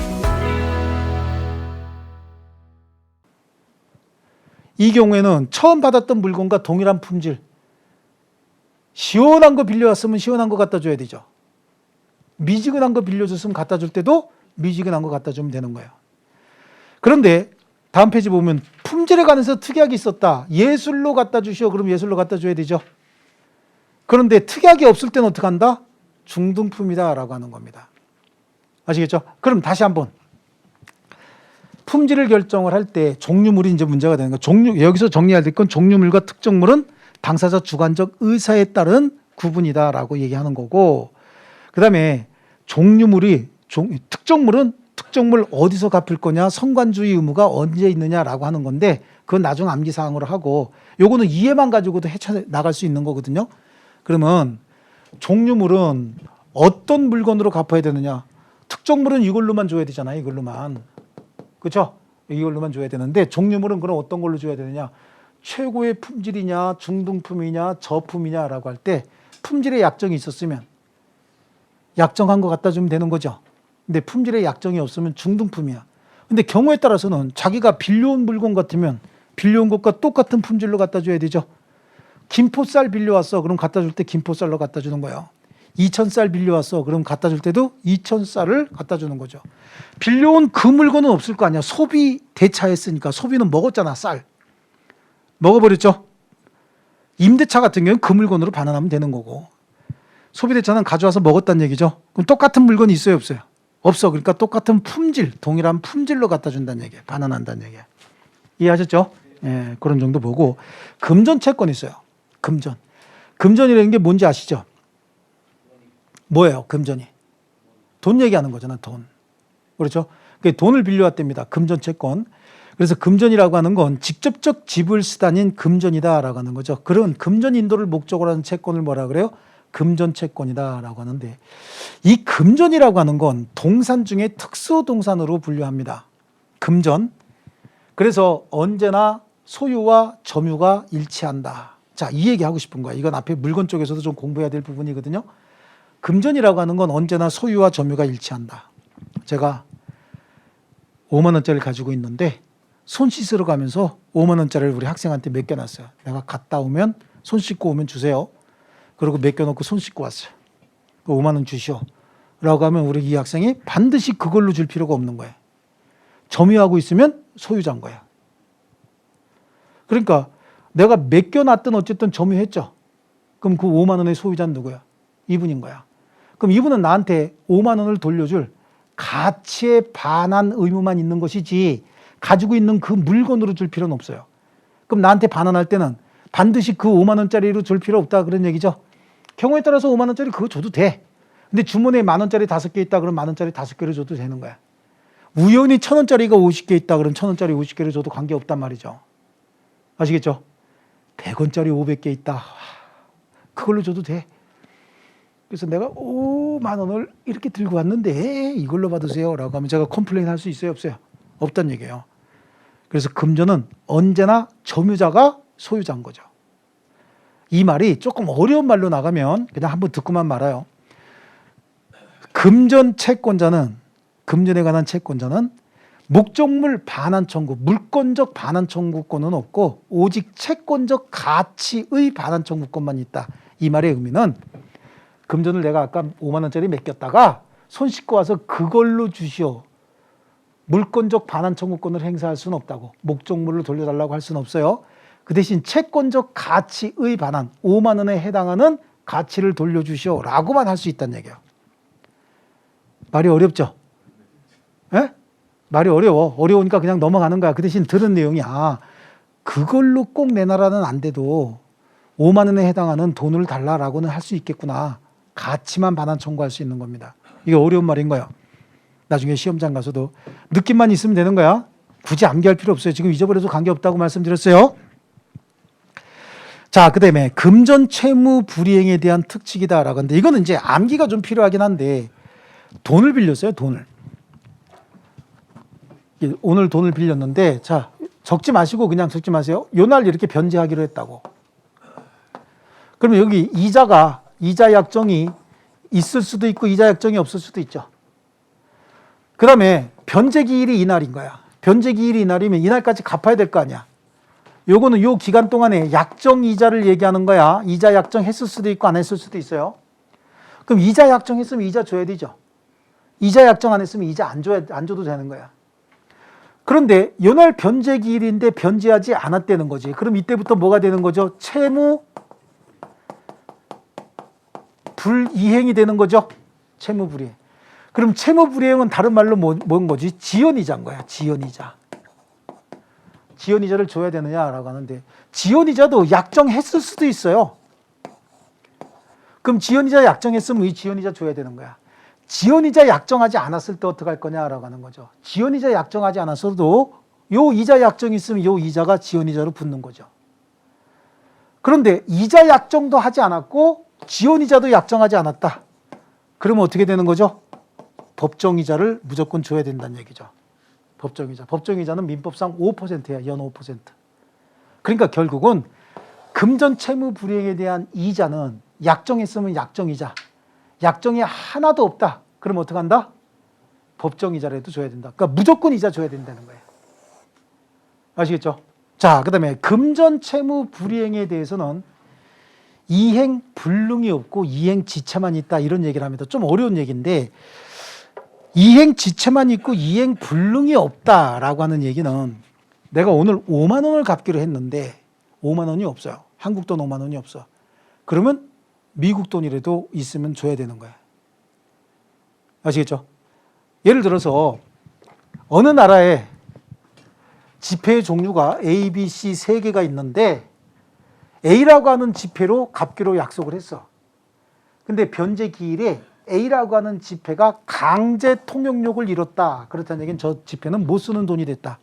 S1: 이 경우에는 처음 받았던 물건과 동일한 품질, 시원한 거 빌려왔으면 시원한 거 갖다 줘야 되죠. 미지근한 거 빌려줬으면 갖다 줄 때도 미지근한 거 갖다 주면 되는 거예요. 그런데 다음 페이지 보면 품질에 관해서 특약이 있었다. 예술로 갖다 주시오. 그럼 예술로 갖다 줘야 되죠. 그런데 특약이 없을 때는 어떻게 한다? 중등품이다 라고 하는 겁니다. 아시겠죠? 그럼 다시 한번 품질을 결정을 할 때 종류물이 이제 문제가 되는 거예요. 여기서 정리해야 될 건 종류물과 특정물은 당사자 주관적 의사에 따른 구분이다 라고 얘기하는 거고, 그 다음에 특정물은 특정물 어디서 갚을 거냐, 성관주의 의무가 언제 있느냐라고 하는 건데 그건 나중 암기사항으로 하고, 요거는 이해만 가지고도 헤쳐나갈 수 있는 거거든요. 그러면 종류물은 어떤 물건으로 갚아야 되느냐, 특정물은 이걸로만 줘야 되잖아요. 이걸로만. 그렇죠? 이걸로만 줘야 되는데 종류물은 그럼 어떤 걸로 줘야 되느냐, 최고의 품질이냐 중등품이냐 저품이냐라고 할 때 품질의 약정이 있었으면 약정한 거 갖다 주면 되는 거죠. 근데 품질의 약정이 없으면 중등품이야. 근데 경우에 따라서는 자기가 빌려온 물건 같으면 빌려온 것과 똑같은 품질로 갖다 줘야 되죠. 김포쌀 빌려왔어. 그럼 갖다 줄 때 김포쌀로 갖다 주는 거예요. 2,000쌀 빌려왔어. 그럼 갖다 줄 때도 2,000쌀을 갖다 주는 거죠. 빌려온 그 물건은 없을 거 아니야. 소비 대차했으니까. 소비는 먹었잖아. 쌀. 먹어버렸죠. 임대차 같은 경우는 그 물건으로 반환하면 되는 거고 소비대차는 가져와서 먹었다는 얘기죠. 그럼 똑같은 물건이 있어요, 없어요? 없어. 그러니까 똑같은 품질, 동일한 품질로 갖다 준다는 얘기예요. 반환한다는 얘기예요. 이해하셨죠? 예, 그런 정도 보고 금전 채권이 있어요. 금전. 금전이라는 게 뭔지 아시죠? 뭐예요, 금전이? 돈 얘기하는 거잖아, 돈. 그렇죠? 돈을 빌려왔답니다. 금전 채권. 그래서 금전이라고 하는 건 직접적 지불 수단인 금전이다라고 하는 거죠. 그런 금전 인도를 목적으로 하는 채권을 뭐라 그래요? 금전 채권이다라고 하는데 이 금전이라고 하는 건 동산 중에 특수 동산으로 분류합니다. 금전. 그래서 언제나 소유와 점유가 일치한다. 자, 이 얘기 하고 싶은 거야. 이건 앞에 물건 쪽에서도 좀 공부해야 될 부분이거든요. 금전이라고 하는 건 언제나 소유와 점유가 일치한다. 제가 5만 원짜리를 가지고 있는데 손 씻으러 가면서 5만 원짜리를 우리 학생한테 맡겨놨어요. 내가 갔다 오면 손 씻고 오면 주세요. 그리고 맡겨놓고 손 씻고 왔어요. 5만 원 주시오. 라고 하면 우리 이 학생이 반드시 그걸로 줄 필요가 없는 거예요. 점유하고 있으면 소유자인 거야. 그러니까 내가 맡겨놨든 어쨌든 점유했죠. 그럼 그 5만 원의 소유자는 누구야? 이분인 거야. 그럼 이분은 나한테 5만 원을 돌려줄 가치에 반한 의무만 있는 것이지 가지고 있는 그 물건으로 줄 필요는 없어요. 그럼 나한테 반환할 때는 반드시 그 5만 원짜리로 줄 필요 없다 그런 얘기죠. 경우에 따라서 5만 원짜리 그거 줘도 돼. 근데 주머니에 만 원짜리 5개 있다 그러면 만 원짜리 5개를 줘도 되는 거야. 우연히 1,000원짜리가 50개 있다 그러면 1,000원짜리 50개를 줘도 관계없단 말이죠. 아시겠죠? 100원짜리 500개 있다. 그걸로 줘도 돼. 그래서 내가 5만 원을 이렇게 들고 왔는데 이걸로 받으세요 라고 하면 제가 컴플레인 할 수 있어요, 없어요? 없단 얘기예요. 그래서 금전은 언제나 점유자가 소유자인 거죠. 이 말이 조금 어려운 말로 나가면 그냥 한번 듣고만 말아요. 금전 채권자는, 금전에 관한 채권자는 목적물 반환 청구, 물권적 반환 청구권은 없고 오직 채권적 가치의 반환 청구권만 있다. 이 말의 의미는 금전을 내가 아까 5만 원짜리 맡겼다가 손 씻고 와서 그걸로 주시오. 물권적 반환 청구권을 행사할 수는 없다고. 목적물로 돌려달라고 할 수는 없어요. 그 대신 채권적 가치의 반환, 5만 원에 해당하는 가치를 돌려주시오 라고만 할 수 있다는 얘기예요. 말이 어렵죠? 예? 말이 어려워. 어려우니까 그냥 넘어가는 거야. 그 대신 들은 내용이 그걸로 꼭 내놔라는 안 돼도 5만 원에 해당하는 돈을 달라라고는 할 수 있겠구나. 가치만 반환 청구할 수 있는 겁니다. 이게 어려운 말인 거예요. 나중에 시험장 가서도 느낌만 있으면 되는 거야. 굳이 암기할 필요 없어요. 지금 잊어버려도 관계없다고 말씀드렸어요. 자, 그 다음에 금전 채무 불이행에 대한 특칙이다라고 하는데 이거는 이제 암기가 좀 필요하긴 한데 돈을 빌렸어요. 돈을. 오늘 돈을 빌렸는데 자, 적지 마시고 그냥 적지 마세요. 요 날 이렇게 변제하기로 했다고. 그러면 여기 이자 약정이 있을 수도 있고 이자 약정이 없을 수도 있죠. 그 다음에 변제 기일이 이날인 거야. 변제 기일이 이날이면 이날까지 갚아야 될 거 아니야. 요거는 요 기간 동안에 약정 이자를 얘기하는 거야. 이자 약정 했을 수도 있고 안 했을 수도 있어요. 그럼 이자 약정 했으면 이자 줘야 되죠. 이자 약정 안 했으면 이자 안 줘도 되는 거야. 그런데 요날 변제 기일인데 변제하지 않았다는 거지. 그럼 이때부터 뭐가 되는 거죠? 채무 불이행이 되는 거죠. 채무 불이행. 그럼 채무 불이행은 다른 말로 뭔 거지? 지연이자인 거야. 지연이자. 지연이자를 줘야 되느냐라고 하는데 지연이자도 약정했을 수도 있어요. 그럼 지연이자 약정했으면 이 지연이자 줘야 되는 거야. 지연이자 약정하지 않았을 때 어떻게 할 거냐라고 하는 거죠. 지연이자 약정하지 않았어도 요 이자 약정이 있으면 요 이자가 지연이자로 붙는 거죠. 그런데 이자 약정도 하지 않았고 지연이자도 약정하지 않았다. 그러면 어떻게 되는 거죠? 법정이자를 무조건 줘야 된다는 얘기죠. 법정이자. 법정이자는 민법상 5%야. 연 5%. 그러니까 결국은 금전 채무 불이행에 대한 이자는 약정했으면 약정이자. 약정이 하나도 없다. 그럼 어떻게 한다? 법정이자라도 줘야 된다. 그러니까 무조건 이자 줘야 된다는 거예요. 아시겠죠? 자, 그 다음에 금전 채무 불이행에 대해서는 이행 불능이 없고 이행 지체만 있다 이런 얘기를 합니다. 좀 어려운 얘기인데 이행 지체만 있고 이행 불능이 없다라고 하는 얘기는 내가 오늘 5만 원을 갚기로 했는데 5만 원이 없어요. 한국 돈 5만 원이 없어. 그러면 미국 돈이라도 있으면 줘야 되는 거야. 아시겠죠? 예를 들어서 어느 나라에 지폐의 종류가 A, B, C 세 개가 있는데 A라고 하는 지폐로 갚기로 약속을 했어. 근데 변제 기일에 A라고 하는 지폐가 강제 통용력을 이뤘다. 그렇다는 얘기는 저 지폐는 못 쓰는 돈이 됐다.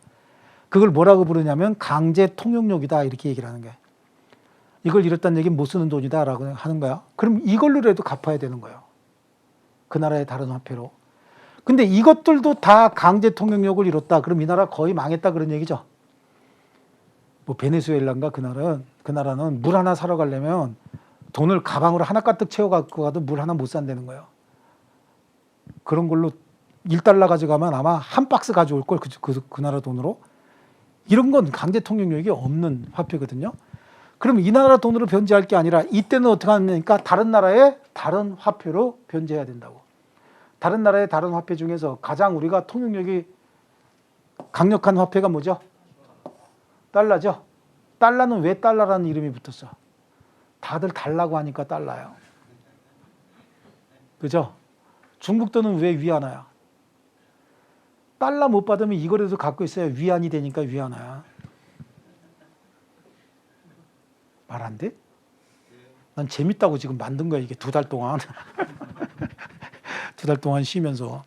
S1: 그걸 뭐라고 부르냐면 강제 통용력이다. 이렇게 얘기를 하는 거야. 이걸 이뤘다는 얘기는 못 쓰는 돈이다 라고 하는 거야. 그럼 이걸로라도 갚아야 되는 거예요. 그 나라의 다른 화폐로. 근데 이것들도 다 강제 통용력을 이뤘다. 그럼 이 나라 거의 망했다 그런 얘기죠. 뭐 베네수엘라인가 그 나라는 물 하나 사러 가려면 돈을 가방으로 하나 가득 채워 갖고 가도 물 하나 못 산다는 거예요. 그런 걸로 1달러 가져가면 아마 한 박스 가져올 걸 그 나라 돈으로. 이런 건 강제 통용력이 없는 화폐거든요. 그럼 이 나라 돈으로 변제할 게 아니라 이때는 어떻게 하니까 다른 나라의 다른 화폐로 변제해야 된다고. 다른 나라의 다른 화폐 중에서 가장 우리가 통용력이 강력한 화폐가 뭐죠? 달러죠. 달러는 왜 달러라는 이름이 붙었어? 다들 달라고 하니까 달러예요. 그죠? 중국 돈은 왜 위안화야? 달러 못 받으면 이거라도 갖고 있어야 위안이 되니까 위안화야. 말 안 돼? 난 재밌다고 지금 만든 거야, 이게 2달 동안. 2달 동안 쉬면서.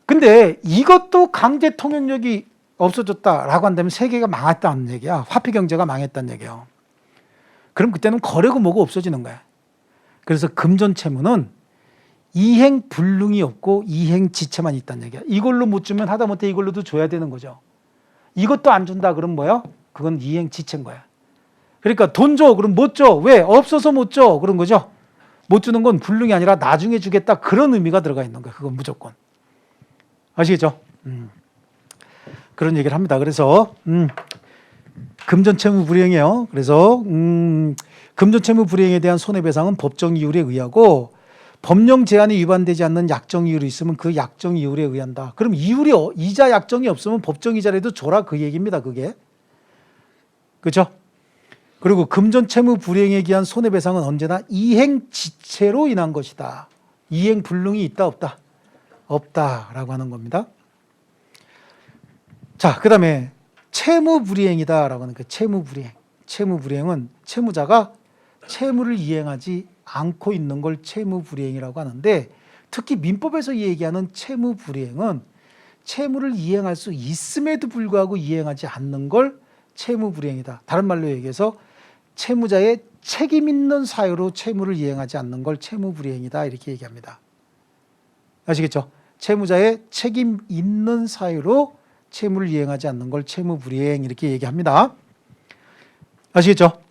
S1: 근데 이것도 강제 통용력이 없어졌다라고 한다면 세계가 망했다는 얘기야. 화폐 경제가 망했다는 얘기야. 그럼 그때는 거래고 뭐고 없어지는 거야. 그래서 금전 채무는 이행 불능이 없고 이행 지체만 있다는 얘기야. 이걸로 못 주면 하다못해 이걸로도 줘야 되는 거죠. 이것도 안 준다 그럼 뭐야? 그건 이행 지체인 거야. 그러니까 돈 줘. 그럼 못 줘. 왜? 없어서 못 줘. 그런 거죠. 못 주는 건 불능이 아니라 나중에 주겠다. 그런 의미가 들어가 있는 거야. 그건 무조건. 아시겠죠? 그런 얘기를 합니다. 그래서 금전채무 불이행이에요. 그래서 금전채무 불이행에 대한 손해배상은 법정 이율에 의하고 법령 제한이 위반되지 않는 약정 이율이 있으면 그 약정 이율에 의한다. 그럼 이율이 이자 약정이 없으면 법정 이자라도 줘라 그 얘기입니다. 그게. 그렇죠? 그리고 금전채무 불이행에 기한 손해배상은 언제나 이행지체로 인한 것이다. 이행 불능이 있다 없다? 없다라고 하는 겁니다. 자, 그 다음에 채무불이행이다라고 하는 그 채무불이행. 채무불이행은 채무자가 채무를 이행하지 않고 있는 걸 채무불이행이라고 하는데 특히 민법에서 얘기하는 채무불이행은 채무를 이행할 수 있음에도 불구하고 이행하지 않는 걸 채무불이행이다. 다른 말로 얘기해서 채무자의 책임 있는 사유로 채무를 이행하지 않는 걸 채무불이행이다. 이렇게 얘기합니다. 아시겠죠? 채무자의 책임 있는 사유로 채무를 이행하지 않는 걸 채무불이행 이렇게 얘기합니다. 아시겠죠?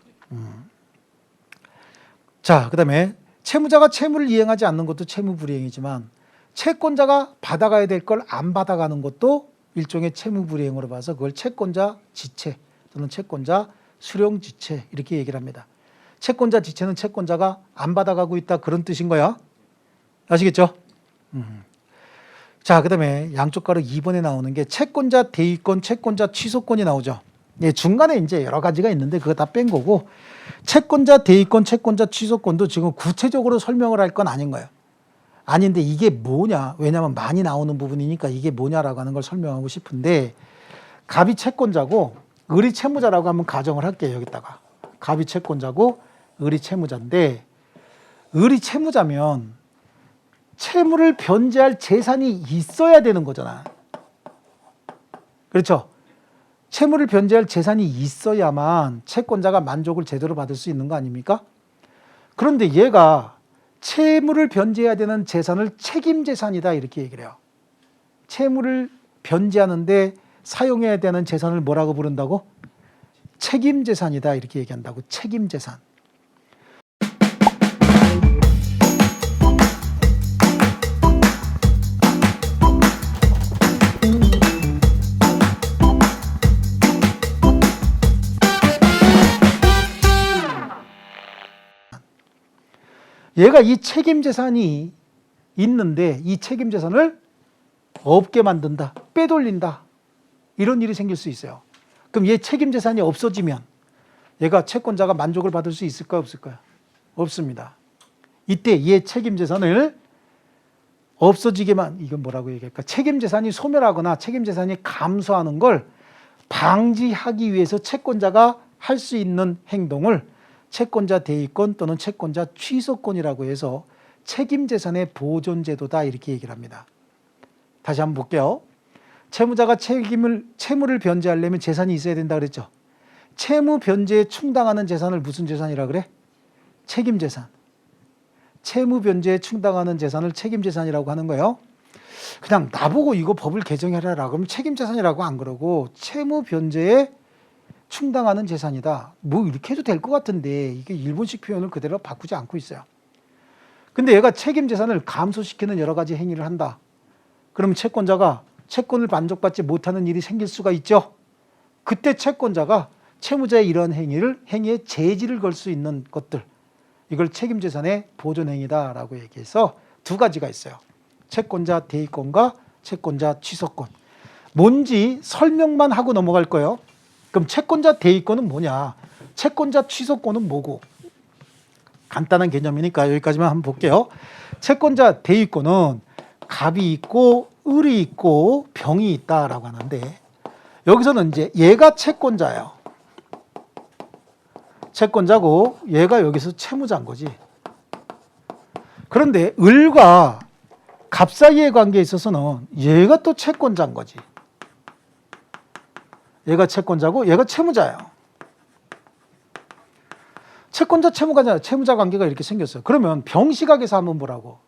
S1: 자, 그 다음에 채무자가 채무를 이행하지 않는 것도 채무불이행이지만 채권자가 받아가야 될 걸 안 받아가는 것도 일종의 채무불이행으로 봐서 그걸 채권자 지체 또는 채권자 수령지체 이렇게 얘기를 합니다. 채권자 지체는 채권자가 안 받아가고 있다 그런 뜻인 거야. 아시겠죠? 자, 그 다음에 양쪽 가로 2번에 나오는 게 채권자 대위권, 채권자 취소권이 나오죠. 예, 중간에 이제 여러 가지가 있는데 그거 다 뺀 거고 채권자 대위권, 채권자 취소권도 지금 구체적으로 설명을 할 건 아닌 거예요. 아닌데 이게 뭐냐? 왜냐하면 많이 나오는 부분이니까 이게 뭐냐라고 하는 걸 설명하고 싶은데 갑이 채권자고 을이 채무자라고 한번 가정을 할게요. 여기다가 갑이 채권자고 을이 채무자인데 을이 채무자면 채무를 변제할 재산이 있어야 되는 거잖아. 그렇죠? 채무를 변제할 재산이 있어야만 채권자가 만족을 제대로 받을 수 있는 거 아닙니까? 그런데 얘가 채무를 변제해야 되는 재산을 책임재산이다 이렇게 얘기를 해요. 채무를 변제하는데 사용해야 되는 재산을 뭐라고 부른다고? 책임재산이다 이렇게 얘기한다고. 책임재산. 얘가 이 책임재산이 있는데 이 책임재산을 없게 만든다, 빼돌린다 이런 일이 생길 수 있어요. 그럼 얘 책임재산이 없어지면 얘가 채권자가 만족을 받을 수 있을까 없을까요? 없습니다. 이때 얘 책임재산을 없어지게만, 이건 뭐라고 얘기할까? 책임재산이 소멸하거나 책임재산이 감소하는 걸 방지하기 위해서 채권자가 할 수 있는 행동을 채권자 대위권 또는 채권자 취소권이라고 해서 책임재산의 보존제도다, 이렇게 얘기를 합니다. 다시 한번 볼게요. 채무자가 채무를 변제하려면 재산이 있어야 된다 그랬죠. 채무 변제에 충당하는 재산을 무슨 재산이라 그래? 책임재산. 채무 변제에 충당하는 재산을 책임재산이라고 하는 거예요. 그냥 나보고 이거 법을 개정해라 그러면 책임재산이라고 안 그러고 채무 변제에 충당하는 재산이다. 뭐 이렇게 해도 될 것 같은데 이게 일본식 표현을 그대로 바꾸지 않고 있어요. 근데 얘가 책임재산을 감소시키는 여러 가지 행위를 한다. 그러면 채권자가 채권을 만족받지 못하는 일이 생길 수가 있죠. 그때 채권자가 채무자의 이러한 행위에 제지를 걸 수 있는 것들, 이걸 책임재산의 보존행위다라고 얘기해서 두 가지가 있어요. 채권자 대위권과 채권자 취소권. 뭔지 설명만 하고 넘어갈 거예요. 그럼 채권자 대위권은 뭐냐? 채권자 취소권은 뭐고? 간단한 개념이니까 여기까지만 한번 볼게요. 채권자 대위권은 갑이 있고 을이 있고 병이 있다라고 하는데, 여기서는 이제 얘가 채권자예요. 채권자고 얘가 여기서 채무자인 거지. 그런데 을과 갑 사이의 관계에 있어서는 얘가 또 채권자인 거지. 얘가 채권자고 얘가 채무자예요. 채권자 채무자 관계가 이렇게 생겼어요. 그러면 병시각에서 한번 보라고.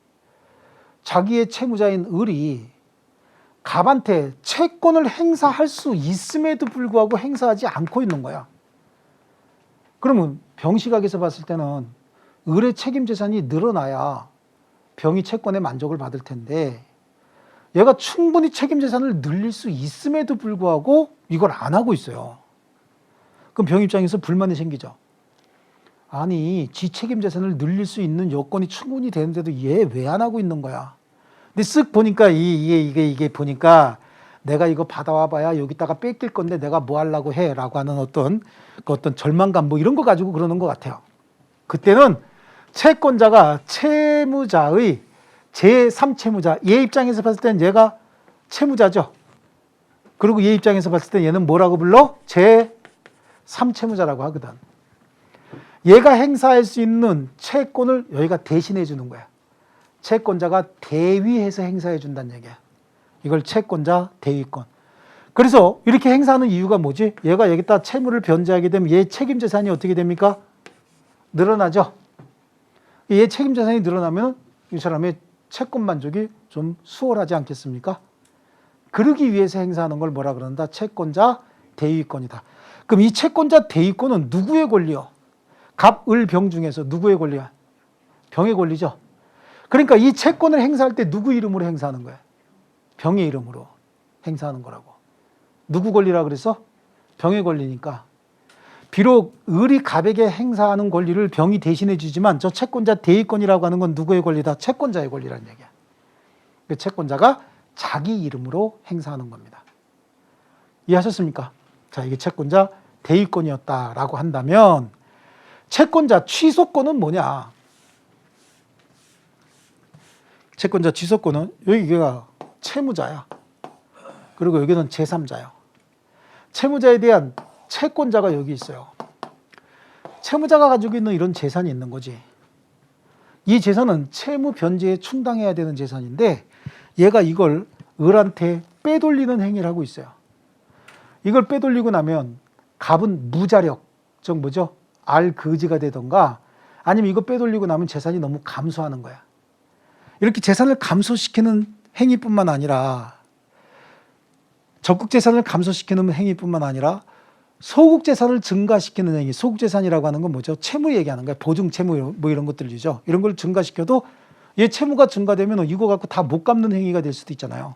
S1: 자기의 채무자인 을이 갑한테 채권을 행사할 수 있음에도 불구하고 행사하지 않고 있는 거야. 그러면 병시각에서 봤을 때는 을의 책임재산이 늘어나야 병이 채권에 만족을 받을 텐데, 얘가 충분히 책임재산을 늘릴 수 있음에도 불구하고 이걸 안 하고 있어요. 그럼 병 입장에서 불만이 생기죠. 아니, 지 책임재산을 늘릴 수 있는 여건이 충분히 되는데도 얘 왜 안 하고 있는 거야? 근데 쓱 보니까 이게 보니까 내가 이거 받아와봐야 여기다가 뺏길 건데 내가 뭐 하려고 해? 라고 하는 어떤 절망감 뭐 이런 거 가지고 그러는 것 같아요. 그때는 채권자가 채무자의 제3채무자, 얘 입장에서 봤을 때는 얘가 채무자죠. 그리고 얘 입장에서 봤을 때 얘는 뭐라고 불러? 제3채무자라고 하거든. 얘가 행사할 수 있는 채권을 여기가 대신해 주는 거야. 채권자가 대위해서 행사해 준다는 얘기야. 이걸 채권자 대위권. 그래서 이렇게 행사하는 이유가 뭐지? 얘가 여기다 채무를 변제하게 되면 얘 책임재산이 어떻게 됩니까? 늘어나죠. 얘 책임재산이 늘어나면 이 사람의 채권 만족이 좀 수월하지 않겠습니까? 그러기 위해서 행사하는 걸 뭐라 그런다? 채권자 대위권이다. 그럼 이 채권자 대위권은 누구의 권리요? 갑, 을, 병 중에서 누구의 권리야? 병의 권리죠. 그러니까 이 채권을 행사할 때 누구 이름으로 행사하는 거야? 병의 이름으로 행사하는 거라고. 누구 권리라 그래서? 병의 권리니까. 비록 을이 갑에게 행사하는 권리를 병이 대신해 주지만 저 채권자 대위권이라고 하는 건 누구의 권리다? 채권자의 권리라는 얘기야. 그 채권자가 자기 이름으로 행사하는 겁니다. 이해하셨습니까? 자, 이게 채권자 대위권이었다라고 한다면 채권자 취소권은 뭐냐? 채권자 취소권은 여기가 채무자야. 그리고 여기는 제3자야. 채무자에 대한 채권자가 여기 있어요. 채무자가 가지고 있는 이런 재산이 있는 거지. 이 재산은 채무 변제에 충당해야 되는 재산인데 얘가 이걸 을한테 빼돌리는 행위를 하고 있어요. 이걸 빼돌리고 나면 갑은 무자력, 즉 뭐죠? 알거지가 되던가 아니면 이거 빼돌리고 나면 재산이 너무 감소하는 거야. 이렇게 재산을 감소시키는 행위뿐만 아니라 적국 재산을 감소시키는 행위뿐만 아니라 소국 재산을 증가시키는 행위, 소국 재산이라고 하는 건 뭐죠? 채무 얘기하는 거야. 보증 채무 뭐 이런 것들이죠. 이런 걸 증가시켜도 얘 채무가 증가되면 이거 갖고 다 못 갚는 행위가 될 수도 있잖아요.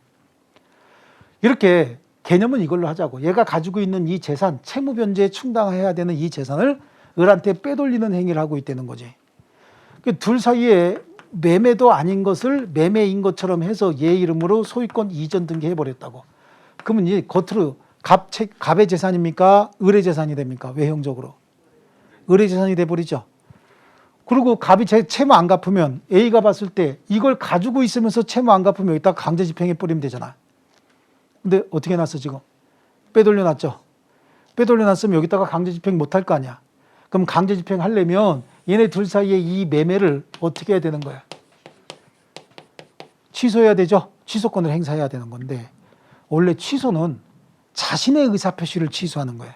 S1: 이렇게 개념은 이걸로 하자고. 얘가 가지고 있는 이 재산, 채무 변제에 충당해야 되는 이 재산을 을한테 빼돌리는 행위를 하고 있다는 거지. 둘 사이에 매매도 아닌 것을 매매인 것처럼 해서 얘 이름으로 소유권 이전 등기해버렸다고. 그러면 이 겉으로 갑의 재산입니까? 을의 재산이 됩니까? 외형적으로. 의뢰재산이 돼버리죠. 그리고 갑이 채무 안 갚으면 A가 봤을 때 이걸 가지고 있으면서 채무 안 갚으면 여기다가 강제 집행해 버리면 되잖아. 근데 어떻게 놨어 지금? 빼돌려 놨죠. 빼돌려 놨으면 여기다가 강제 집행 못 할 거 아니야. 그럼 강제 집행 하려면 얘네 둘 사이에 이 매매를 어떻게 해야 되는 거야? 취소해야 되죠. 취소권을 행사해야 되는 건데 원래 취소는 자신의 의사표시를 취소하는 거야.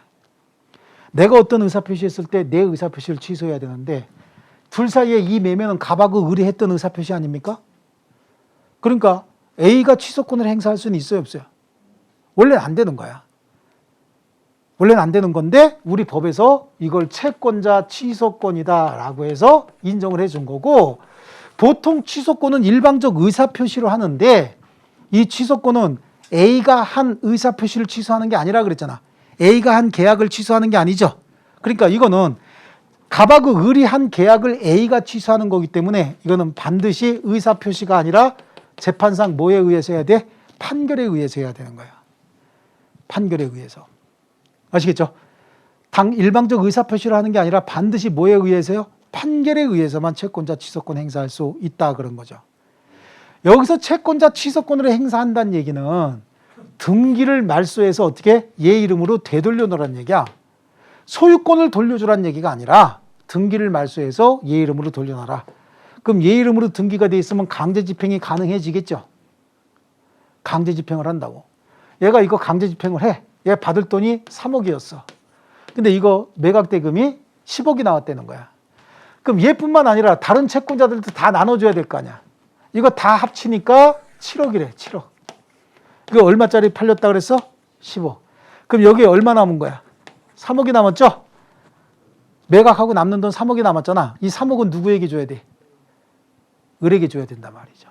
S1: 내가 어떤 의사표시했을 때 내 의사표시를 취소해야 되는데 둘 사이에 이 매매는 갑하고 의뢰했던 의사표시 아닙니까? 그러니까 A가 취소권을 행사할 수는 있어요, 없어요? 원래는 안 되는 거야. 원래는 안 되는 건데 우리 법에서 이걸 채권자 취소권이다라고 해서 인정을 해준 거고 보통 취소권은 일방적 의사표시로 하는데 이 취소권은 A가 한 의사표시를 취소하는 게 아니라 그랬잖아. A가 한 계약을 취소하는 게 아니죠. 그러니까 이거는 갑하고 의리한 계약을 A가 취소하는 거기 때문에 이거는 반드시 의사표시가 아니라 재판상 뭐에 의해서 해야 돼? 판결에 의해서 해야 되는 거야. 판결에 의해서. 아시겠죠? 당 일방적 의사표시를 하는 게 아니라 반드시 뭐에 의해서요? 판결에 의해서만 채권자 취소권 행사할 수 있다 그런 거죠. 여기서 채권자 취소권을 행사한다는 얘기는 등기를 말소해서 어떻게 얘 이름으로 되돌려 놓으라는 얘기야. 소유권을 돌려주라는 얘기가 아니라 등기를 말소해서 얘 이름으로 돌려놔라. 그럼 얘 이름으로 등기가 돼 있으면 강제 집행이 가능해지겠죠. 강제 집행을 한다고. 얘가 이거 강제 집행을 해. 얘 받을 돈이 3억이었어. 근데 이거 매각 대금이 10억이 나왔다는 거야. 그럼 얘뿐만 아니라 다른 채권자들도 다 나눠줘야 될 거 아니야. 이거 다 합치니까 7억이래. 7억. 이거 얼마짜리 팔렸다 그랬어? 10억. 그럼 여기에 얼마 남은 거야? 3억이 남았죠? 매각하고 남는 돈 3억이 남았잖아. 이 3억은 누구에게 줘야 돼? 을에게 줘야 된단 말이죠.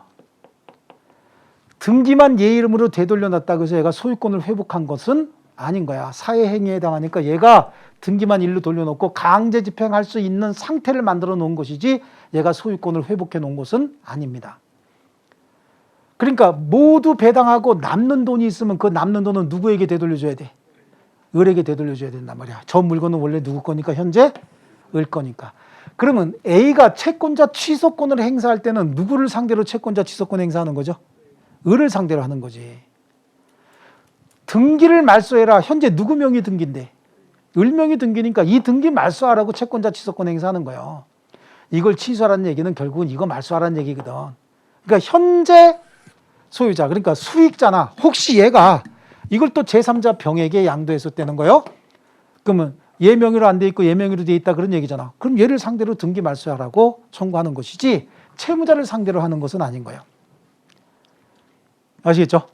S1: 등기만 얘 이름으로 되돌려놨다고 해서 얘가 소유권을 회복한 것은 아닌 거야. 사회행위에 해당하니까 얘가 등기만 일로 돌려놓고 강제 집행할 수 있는 상태를 만들어 놓은 것이지 얘가 소유권을 회복해 놓은 것은 아닙니다. 그러니까 모두 배당하고 남는 돈이 있으면 그 남는 돈은 누구에게 되돌려줘야 돼? 을에게 되돌려줘야 된단 말이야. 저 물건은 원래 누구 거니까 현재 을 거니까. 그러면 A가 채권자 취소권을 행사할 때는 누구를 상대로 채권자 취소권 행사하는 거죠? 을을 상대로 하는 거지. 등기를 말소해라. 현재 누구 명의 등기인데? 을 명의 등기니까 이 등기 말소하라고 채권자 취소권 행사하는 거예요. 이걸 취소하라는 얘기는 결국은 이거 말소하라는 얘기거든. 그러니까 현재 소유자, 그러니까 수익자나 혹시 얘가 이걸 또 제3자 병에게 양도했었다는 거예요. 그러면 얘 명의로 안 돼 있고 얘 명의로 돼 있다 그런 얘기잖아. 그럼 얘를 상대로 등기 말소하라고 청구하는 것이지 채무자를 상대로 하는 것은 아닌 거예요. 아시겠죠?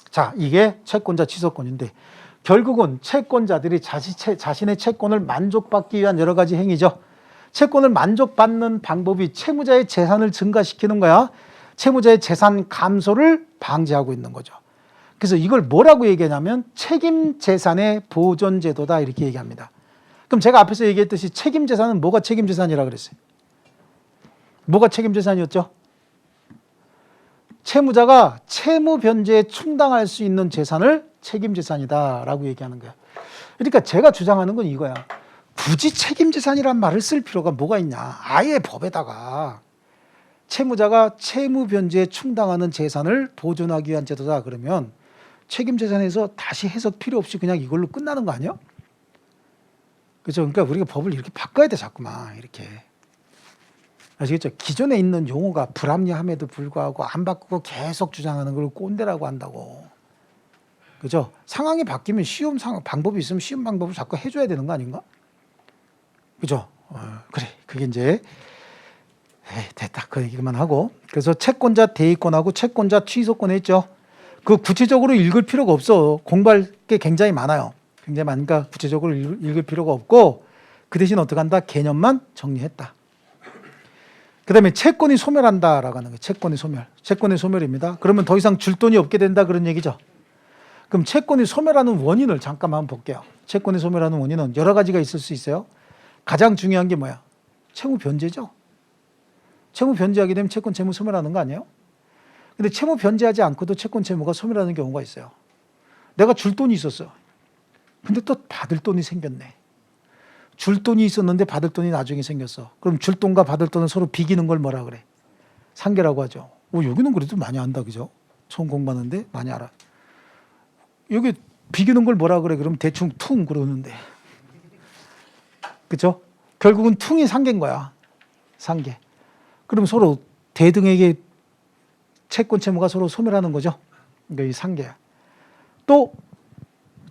S1: 자, 이게 채권자 취소권인데 결국은 채권자들이 자신의 채권을 만족받기 위한 여러 가지 행위죠. 채권을 만족받는 방법이 채무자의 재산을 증가시키는 거야. 채무자의 재산 감소를 방지하고 있는 거죠. 그래서 이걸 뭐라고 얘기하냐면 책임재산의 보존제도다 이렇게 얘기합니다. 그럼 제가 앞에서 얘기했듯이 책임재산은 뭐가 책임재산이라고 그랬어요? 뭐가 책임재산이었죠? 채무자가 채무 변제에 충당할 수 있는 재산을 책임재산이다라고 얘기하는 거야. 그러니까 제가 주장하는 건 이거야. 굳이 책임재산이란 말을 쓸 필요가 뭐가 있냐. 아예 법에다가 채무자가 채무 변제에 충당하는 재산을 보존하기 위한 제도다 그러면 책임재산에서 다시 해석 필요 없이 그냥 이걸로 끝나는 거 아니야? 그렇죠? 그러니까 우리가 법을 이렇게 바꿔야 돼 자꾸만 이렇게. 아시겠죠? 기존에 있는 용어가 불합리함에도 불구하고 안 바꾸고 계속 주장하는 걸 꼰대라고 한다고. 그죠? 상황이 바뀌면 쉬운 방법이 있으면 쉬운 방법을 자꾸 해줘야 되는 거 아닌가? 그죠? 그래. 그게 이제 됐다. 그 얘기만 하고. 그래서 채권자 대의권하고 채권자 취소권 했죠. 그 구체적으로 읽을 필요가 없어. 공부할 게 굉장히 많아요. 굉장히 많으니까 구체적으로 읽을 필요가 없고 그 대신 어떻게 한다? 개념만 정리했다. 그 다음에 채권이 소멸한다라고 하는 거예요. 채권이 소멸. 채권의 소멸입니다. 그러면 더 이상 줄 돈이 없게 된다 그런 얘기죠. 그럼 채권이 소멸하는 원인을 잠깐만 한번 볼게요. 채권이 소멸하는 원인은 여러 가지가 있을 수 있어요. 가장 중요한 게 뭐야? 채무 변제죠. 채무 변제하게 되면 채권 채무 소멸하는 거 아니에요? 근데 채무 변제하지 않고도 채권 채무가 소멸하는 경우가 있어요. 내가 줄 돈이 있었어. 근데 또 받을 돈이 생겼네. 줄 돈이 있었는데 받을 돈이 나중에 생겼어. 그럼 줄 돈과 받을 돈을 서로 비기는 걸 뭐라 그래? 상계라고 하죠. 여기는 그래도 많이 안다, 그죠? 처음 공부하는데 많이 알아. 여기 비기는 걸 뭐라 그래? 그럼 대충 퉁 그러는데. 그죠? 결국은 퉁이 상계인 거야. 상계. 그럼 서로 대등에게 채권 채무가 서로 소멸하는 거죠. 그러니까 이 상계야. 또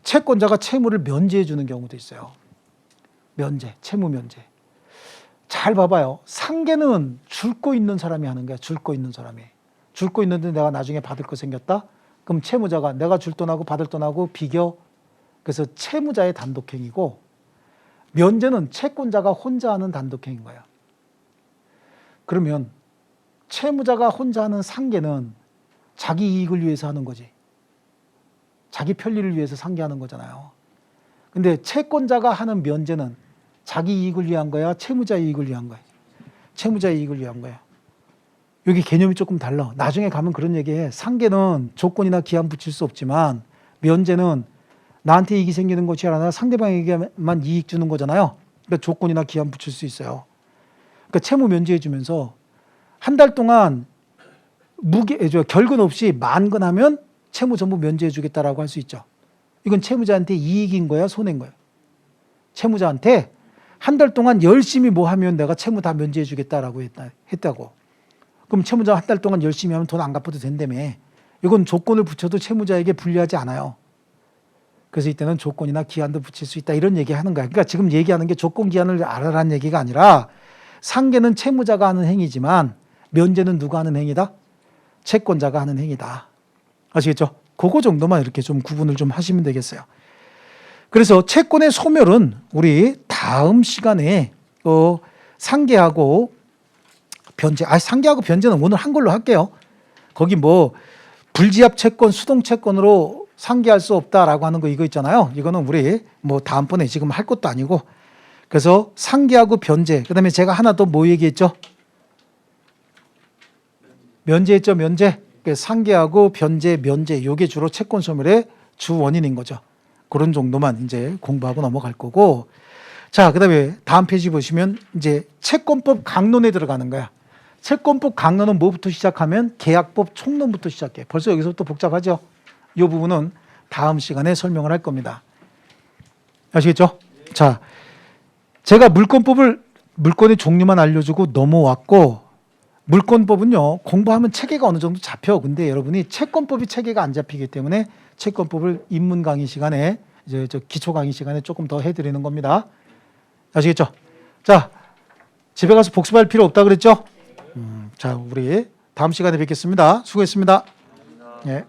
S1: 채권자가 채무를 면제해 주는 경우도 있어요. 면제, 채무 면제. 잘 봐봐요. 상계는 줄 거 있는 사람이 하는 거야. 줄 거 있는 사람이. 줄 거 있는데 내가 나중에 받을 거 생겼다? 그럼 채무자가 내가 줄 돈하고 받을 돈하고 비교. 그래서 채무자의 단독행위고, 면제는 채권자가 혼자 하는 단독행위인 거야. 그러면 채무자가 혼자 하는 상계는 자기 이익을 위해서 하는 거지. 자기 편리를 위해서 상계하는 거잖아요. 근데 채권자가 하는 면제는 자기 이익을 위한 거야, 채무자 이익을 위한 거야? 채무자 이익을 위한 거야. 여기 개념이 조금 달라. 나중에 가면 그런 얘기해. 상계는 조건이나 기한 붙일 수 없지만 면제는 나한테 이익이 생기는 것이 아니라 상대방에게만 이익 주는 거잖아요. 그러니까 조건이나 기한 붙일 수 있어요. 그러니까 채무 면제해 주면서 한 달 동안 결근 없이 만근하면 채무 전부 면제해 주겠다라고 할 수 있죠. 이건 채무자한테 이익인 거야, 손해인 거야? 채무자한테 한 달 동안 열심히 뭐 하면 내가 채무 다 면제해 주겠다라고 했다고. 그럼 채무자 한 달 동안 열심히 하면 돈 안 갚아도 된다며. 이건 조건을 붙여도 채무자에게 불리하지 않아요. 그래서 이때는 조건이나 기한도 붙일 수 있다, 이런 얘기 하는 거야. 그러니까 지금 얘기하는 게 조건 기한을 알아라는 얘기가 아니라, 상계는 채무자가 하는 행위지만 면제는 누가 하는 행위다? 채권자가 하는 행위다. 아시겠죠? 그거 정도만 이렇게 좀 구분을 좀 하시면 되겠어요. 그래서 채권의 소멸은 우리 다음 시간에 상계하고 변제, 상계하고 변제는 오늘 한 걸로 할게요. 거기 뭐 불지합 채권, 수동 채권으로 상계할 수 없다라고 하는 거 이거 있잖아요. 이거는 우리 뭐 다음번에 지금 할 것도 아니고. 그래서 상계하고 변제, 그다음에 제가 하나 더 뭐 얘기했죠? 면제했죠, 면제. 상계하고 변제, 면제, 이게 주로 채권 소멸의 주 원인인 거죠. 그런 정도만 이제 공부하고 넘어갈 거고. 자, 그다음에 다음 페이지 보시면 이제 채권법 강론에 들어가는 거야. 채권법 강론은 뭐부터 시작하면 계약법 총론부터 시작해. 벌써 여기서부터 복잡하죠? 이 부분은 다음 시간에 설명을 할 겁니다. 아시겠죠? 자, 제가 물권의 종류만 알려주고 넘어왔고, 물권법은요, 공부하면 체계가 어느 정도 잡혀. 근데 여러분이 채권법이 체계가 안 잡히기 때문에 채권법을 입문 강의 시간에, 이제 기초 강의 시간에 조금 더 해드리는 겁니다. 아시겠죠? 자, 집에 가서 복습할 필요 없다 그랬죠? 자, 우리 다음 시간에 뵙겠습니다. 수고했습니다. 예.